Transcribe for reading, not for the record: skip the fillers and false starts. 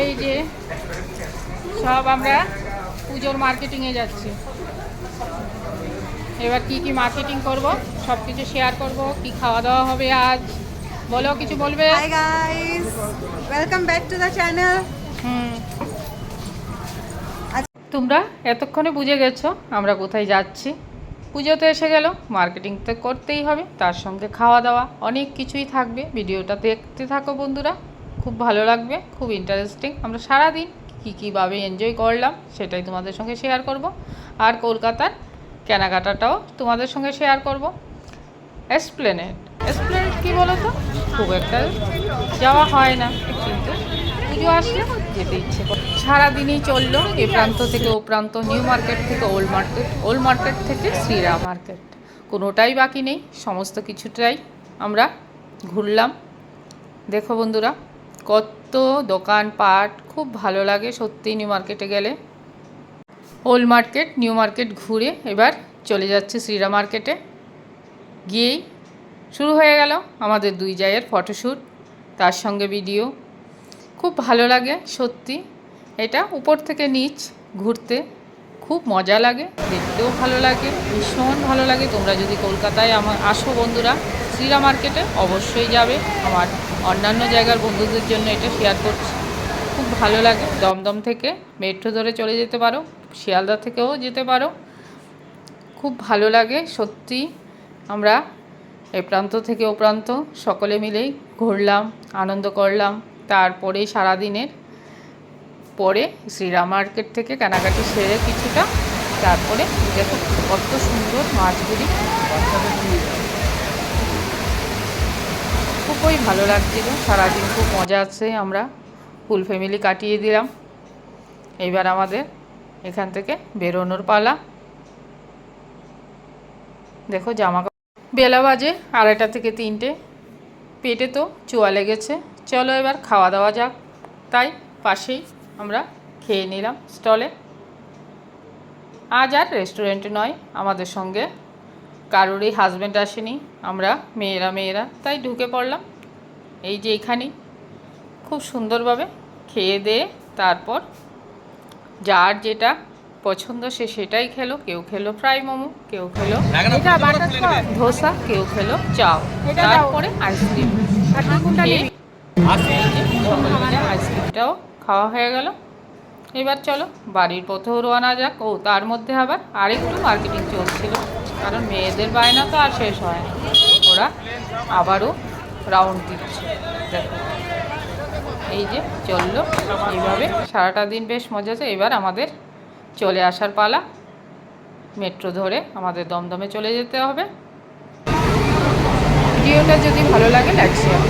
এই যে সব আমরা পুজোর মার্কেটিংয়ে যাচ্ছি। এবার কি কি মার্কেটিং করব সব কিছু শেয়ার করব। কি খাওয়া দাওয়া হবে আজ, বলো, কিছু বলবে? Hi guys, welcome back to the channel. তোমরা এতক্ষণে বুঝে গেছো আমরা কোথায় যাচ্ছি। পুজোতে এসে গেল, মার্কেটিং তো করতেই হবে, তার সঙ্গে খাওয়া দাওয়া অনেক কিছুই থাকবে। ভিডিওটা দেখতে থাকো বন্ধুরা, খুব ভালো লাগবে, খুব ইন্টারেস্টিং। আমরা সারাদিন কীভাবে এনজয় করলাম সেটাই তোমাদের সঙ্গে শেয়ার করব। আর কলকাতার কেনাকাটাটাও তোমাদের সঙ্গে শেয়ার করব। এসপ্লেনেড কী বলো তো, খুব একটা যাওয়া হয় না, কিন্তু পুজো আসলে যেতে ইচ্ছে করে। সারাদিনই চললো এ প্রান্ত থেকে ও প্রান্ত, নিউ মার্কেট থেকে ওল্ড মার্কেট থেকে শ্রীরাম মার্কেট, কোনোটাই বাকি নেই, সমস্ত কিছুটাই আমরা ঘুরলাম। দেখো বন্ধুরা, কত দোকানপাট, খুব ভালো লাগে সত্যি নিউ মার্কেটে গেলে। ওল্ড মার্কেট নিউ মার্কেট ঘুরে এবার চলে যাচ্ছে শ্রীরাম মার্কেটে। গিয়েই শুরু হয়ে গেল আমাদের দুই জায়ের ফটোশ্যুট, তার সঙ্গে ভিডিও। খুব ভালো লাগে সত্যি, এটা উপর থেকে নিচ ঘুরতে খুব মজা লাগে, দেখতেও ভালো লাগে, ভীষণ ভালো লাগে। তোমরা যদি কলকাতায় আসো বন্ধুরা, শ্রীরাম মার্কেটে অবশ্যই যাবে। আমার অন্যান্য জায়গার বন্ধুদের জন্য এটা শেয়ার করছি, খুব ভালো লাগে। দমদম থেকে মেট্রো ধরে চলে যেতে পারো, শিয়ালদা থেকেও যেতে পারো, খুব ভালো লাগে সত্যি। আমরা এ প্রান্ত থেকে ও প্রান্ত সকলে মিলেই ঘুরলাম, আনন্দ করলাম। তারপরেই সারাদিনের পরে শ্রীরাম মার্কেট থেকে কেনাকাটি সেরে কিছুটা, তারপরে দেখো কত সুন্দর মাছগুলি, খুবই ভালো লাগছিল। সারাদিন খুব মজা আছে, আমরা ফুল ফ্যামিলি কাটিয়ে দিলাম। এইবার আমাদের এখান থেকে বেরোনোর পালা। দেখো জামা বেলা বাজে 2:30 থেকে 3টে, পেটে তো চুয়া লেগেছে, চলো এবার খাওয়া দাওয়া যাক। তাই পাশেই আমরা খেয়ে নিলাম স্টলে। আজ আর রেস্টুরেন্টে নয়, আমাদের সঙ্গে কারোরই হাজব্যান্ড আসেনি, আমরা মেয়েরা তাই ঢুকে পড়লাম এই যে এখানেই। খুব সুন্দরভাবে খেয়ে দিয়ে তারপর যার যেটা পছন্দ সে সেটাই খেলো। কেউ খেলো ফ্রাই মোমো, কেউ খেলো ধোসা, কেউ খেলো চাও, তারপরে আইসক্রিম। আইসক্রিমটাও খাওয়া হয়ে গেল। এবার চলো বাড়ির পথেও রওনা যাক। ও তার মধ্যে আবার আরেকটু মার্কেটিং চলছিল, কারণ মেয়েদের বায়না তো আর শেষ হয় না, ওরা আবারও রাউন্ড দিচ্ছে। দেখো এই যে চললো এইভাবে সারাটা দিন, বেশ মজা আছে। এবার আমাদের চলে আসার পালা, মেট্রো ধরে আমাদের দমদমে চলে যেতে হবে। ভিডিওটা যদি ভালো লাগে লাইক শেয়ার।